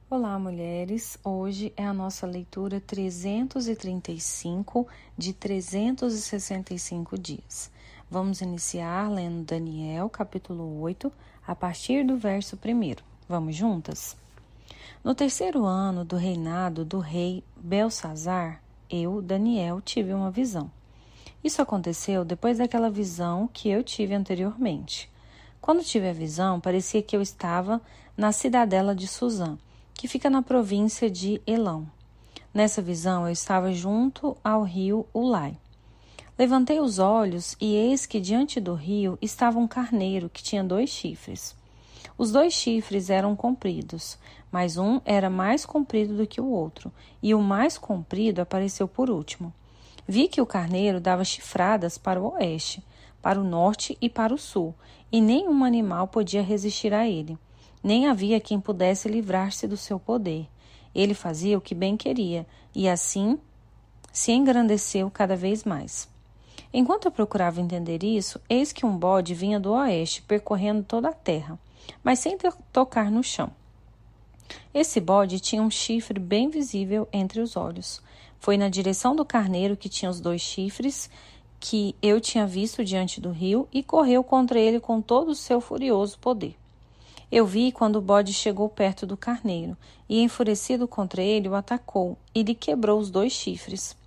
Olá, mulheres! Hoje é a nossa leitura 335 de 365 dias. Vamos iniciar lendo Daniel, capítulo 8, a partir do verso 1. Vamos juntas? No terceiro ano do reinado do rei Belsazar, eu, Daniel, tive uma visão. Isso aconteceu depois daquela visão que eu tive anteriormente. Quando tive a visão, parecia que eu estava na cidadela de Suzã, que fica na província de Elão. Nessa visão, eu estava junto ao rio Ulai. Levantei os olhos e eis que diante do rio estava um carneiro que tinha 2 chifres. Os 2 chifres eram compridos, mas um era mais comprido do que o outro, e o mais comprido apareceu por último. Vi que o carneiro dava chifradas para o oeste, para o norte e para o sul, e nenhum animal podia resistir a ele. Nem havia quem pudesse livrar-se do seu poder. Ele fazia o que bem queria, e assim se engrandeceu cada vez mais. Enquanto eu procurava entender isso, eis que um bode vinha do oeste, percorrendo toda a terra, mas sem tocar no chão. Esse bode tinha um chifre bem visível entre os olhos. Foi na direção do carneiro que tinha os 2 chifres que eu tinha visto diante do rio e correu contra ele com todo o seu furioso poder. Eu vi quando o bode chegou perto do carneiro, e enfurecido contra ele, o atacou e lhe quebrou os 2 chifres.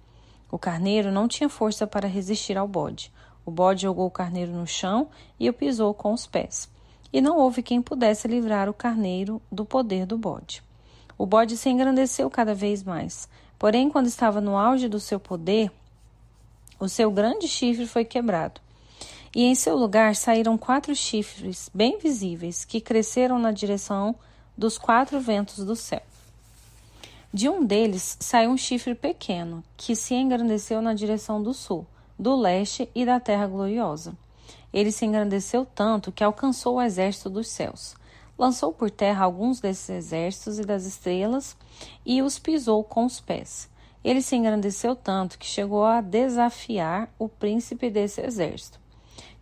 O carneiro não tinha força para resistir ao bode. O bode jogou o carneiro no chão e o pisou com os pés. E não houve quem pudesse livrar o carneiro do poder do bode. O bode se engrandeceu cada vez mais. Porém, quando estava no auge do seu poder, o seu grande chifre foi quebrado. E em seu lugar saíram 4 chifres bem visíveis, que cresceram na direção dos 4 ventos do céu. De um deles saiu um chifre pequeno, que se engrandeceu na direção do sul, do leste e da terra gloriosa. Ele se engrandeceu tanto que alcançou o exército dos céus. Lançou por terra alguns desses exércitos e das estrelas e os pisou com os pés. Ele se engrandeceu tanto que chegou a desafiar o príncipe desse exército.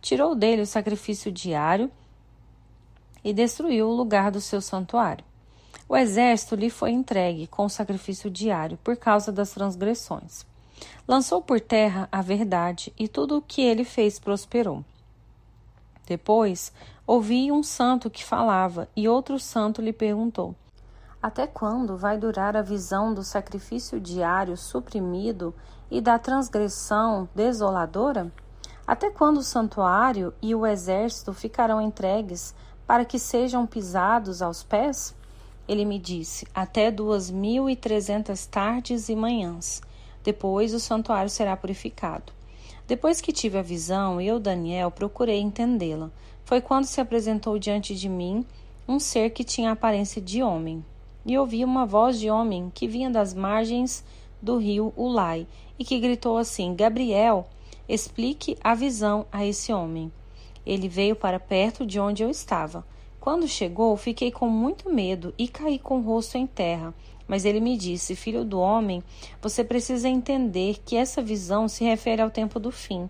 Tirou dele o sacrifício diário e destruiu o lugar do seu santuário. O exército lhe foi entregue com o sacrifício diário por causa das transgressões. Lançou por terra a verdade e tudo o que ele fez prosperou. Depois, ouvi um santo que falava e outro santo lhe perguntou: até quando vai durar a visão do sacrifício diário suprimido e da transgressão desoladora? Até quando o santuário e o exército ficarão entregues para que sejam pisados aos pés? Ele me disse, até 2.300 tardes e manhãs. Depois o santuário será purificado. Depois que tive a visão, eu, Daniel, procurei entendê-la. Foi quando se apresentou diante de mim um ser que tinha a aparência de homem. E ouvi uma voz de homem que vinha das margens do rio Ulai e que gritou assim: Gabriel, explique a visão a esse homem. Ele veio para perto de onde eu estava. Quando chegou, fiquei com muito medo e caí com o rosto em terra. Mas ele me disse: filho do homem, você precisa entender que essa visão se refere ao tempo do fim.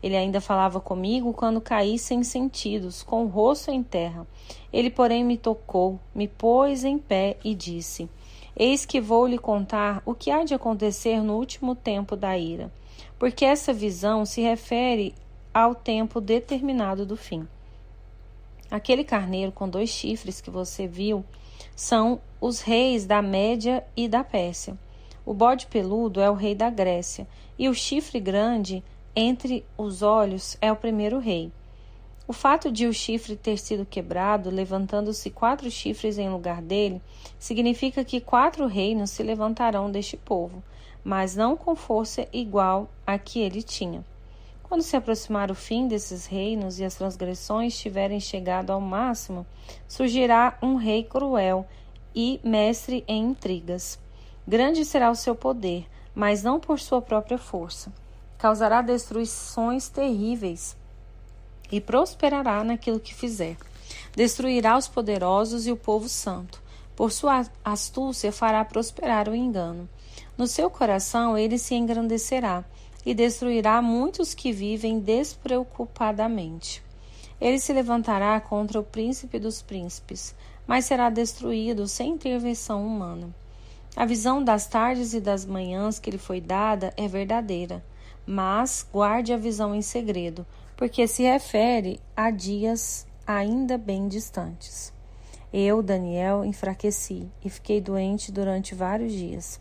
Ele ainda falava comigo quando caí sem sentidos, com o rosto em terra. Ele, porém, me tocou, me pôs em pé e disse: eis que vou lhe contar o que há de acontecer no último tempo da ira, porque essa visão se refere ao tempo determinado do fim. Aquele carneiro com 2 chifres que você viu são os reis da Média e da Pérsia. O bode peludo é o rei da Grécia, e o chifre grande entre os olhos é o primeiro rei. O fato de o chifre ter sido quebrado, levantando-se 4 chifres em lugar dele, significa que 4 reinos se levantarão deste povo, mas não com força igual à que ele tinha. Quando se aproximar o fim desses reinos e as transgressões tiverem chegado ao máximo, surgirá um rei cruel e mestre em intrigas. Grande será o seu poder, mas não por sua própria força. Causará destruições terríveis e prosperará naquilo que fizer. Destruirá os poderosos e o povo santo. Por sua astúcia fará prosperar o engano. No seu coração ele se engrandecerá e destruirá muitos que vivem despreocupadamente. Ele se levantará contra o príncipe dos príncipes, mas será destruído sem intervenção humana. A visão das tardes e das manhãs que lhe foi dada é verdadeira, mas guarde a visão em segredo, porque se refere a dias ainda bem distantes. Eu, Daniel, enfraqueci e fiquei doente durante vários dias.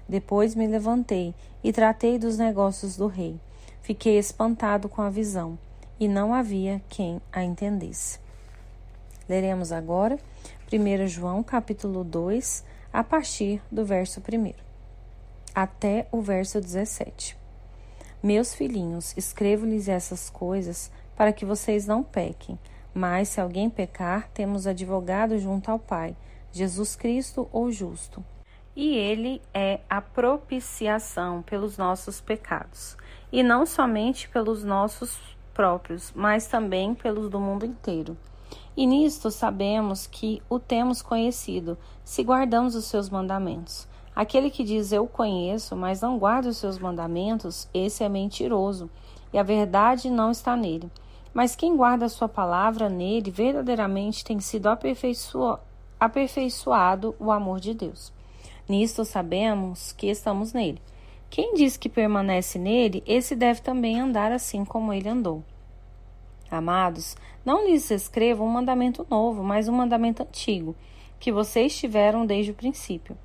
Depois me levantei e tratei dos negócios do rei. Fiquei espantado com a visão, e não havia quem a entendesse. Leremos agora 1 João capítulo 2, a partir do verso 1 até o verso 17. Meus filhinhos, escrevo-lhes essas coisas para que vocês não pequem. Mas se alguém pecar, temos advogado junto ao Pai, Jesus Cristo, o justo. E ele é a propiciação pelos nossos pecados, e não somente pelos nossos próprios, mas também pelos do mundo inteiro. E nisto sabemos que o temos conhecido, se guardamos os seus mandamentos. Aquele que diz eu conheço, mas não guarda os seus mandamentos, esse é mentiroso, e a verdade não está nele. Mas quem guarda a sua palavra nele, verdadeiramente tem sido aperfeiçoado o amor de Deus. Nisto sabemos que estamos nele. Quem diz que permanece nele, esse deve também andar assim como ele andou. Amados, não lhes escrevo um mandamento novo, mas um mandamento antigo, que vocês tiveram desde o princípio.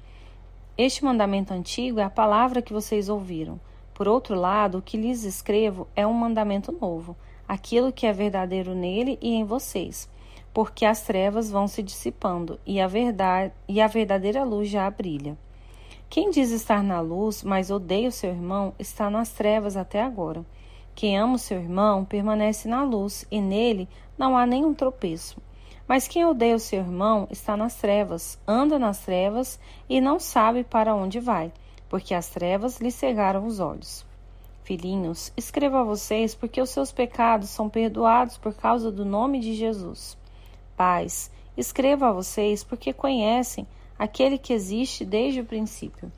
Este mandamento antigo é a palavra que vocês ouviram. Por outro lado, o que lhes escrevo é um mandamento novo, aquilo que é verdadeiro nele e em vocês, porque as trevas vão se dissipando e a verdadeira luz já brilha. Quem diz estar na luz, mas odeia o seu irmão, está nas trevas até agora. Quem ama o seu irmão permanece na luz, e nele não há nenhum tropeço. Mas quem odeia o seu irmão está nas trevas, anda nas trevas e não sabe para onde vai, porque as trevas lhe cegaram os olhos. Filhinhos, escrevo a vocês porque os seus pecados são perdoados por causa do nome de Jesus. Pais, escrevo a vocês porque conhecem aquele que existe desde o princípio.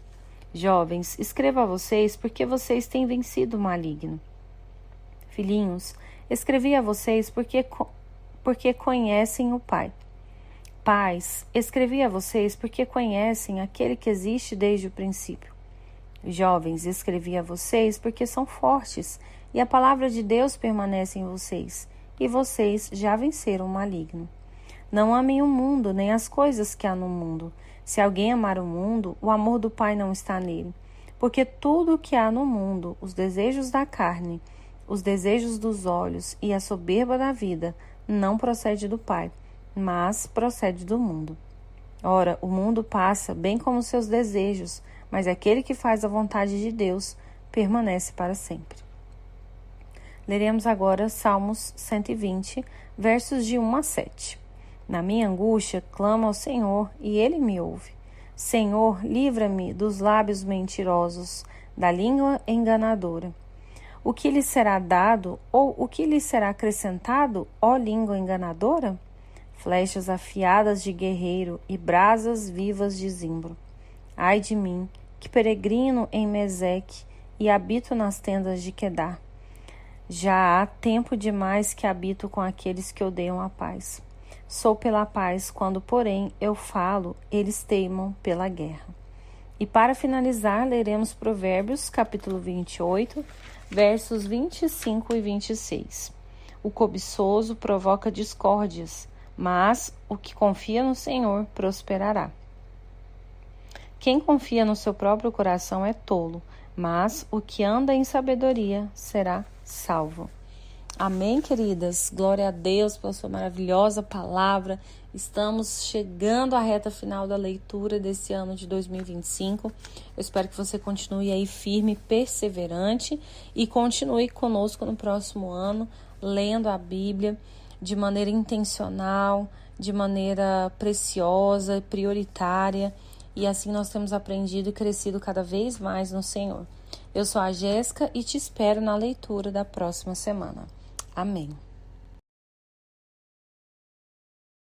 Jovens, escrevo a vocês porque vocês têm vencido o maligno. Filhinhos, escrevi a vocês porque conhecem o Pai. Pais, escrevi a vocês porque conhecem aquele que existe desde o princípio. Jovens, escrevi a vocês porque são fortes e a palavra de Deus permanece em vocês, e vocês já venceram o maligno. Não amem o mundo, nem as coisas que há no mundo. Se alguém amar o mundo, o amor do Pai não está nele. Porque tudo o que há no mundo, os desejos da carne, os desejos dos olhos e a soberba da vida, não procede do Pai, mas procede do mundo. Ora, o mundo passa, bem como seus desejos, mas aquele que faz a vontade de Deus permanece para sempre. Leremos agora Salmos 120, versos de 1 a 7. Na minha angústia, clamo ao Senhor, e Ele me ouve. Senhor, livra-me dos lábios mentirosos, da língua enganadora. O que lhe será dado, ou o que lhe será acrescentado, ó língua enganadora? Flechas afiadas de guerreiro e brasas vivas de zimbro. Ai de mim, que peregrino em Meseque e habito nas tendas de Quedar. Já há tempo demais que habito com aqueles que odeiam a paz. Sou pela paz, quando, porém, eu falo, eles teimam pela guerra. E para finalizar, leremos Provérbios, capítulo 28, versos 25 e 26. O cobiçoso provoca discórdias, mas o que confia no Senhor prosperará. Quem confia no seu próprio coração é tolo, mas o que anda em sabedoria será salvo. Amém, queridas? Glória a Deus pela sua maravilhosa palavra. Estamos chegando à reta final da leitura desse ano de 2025. Eu espero que você continue aí firme, perseverante e continue conosco no próximo ano, lendo a Bíblia de maneira intencional, de maneira preciosa, prioritária. E assim nós temos aprendido e crescido cada vez mais no Senhor. Eu sou a Jéssica e te espero na leitura da próxima semana. Amém.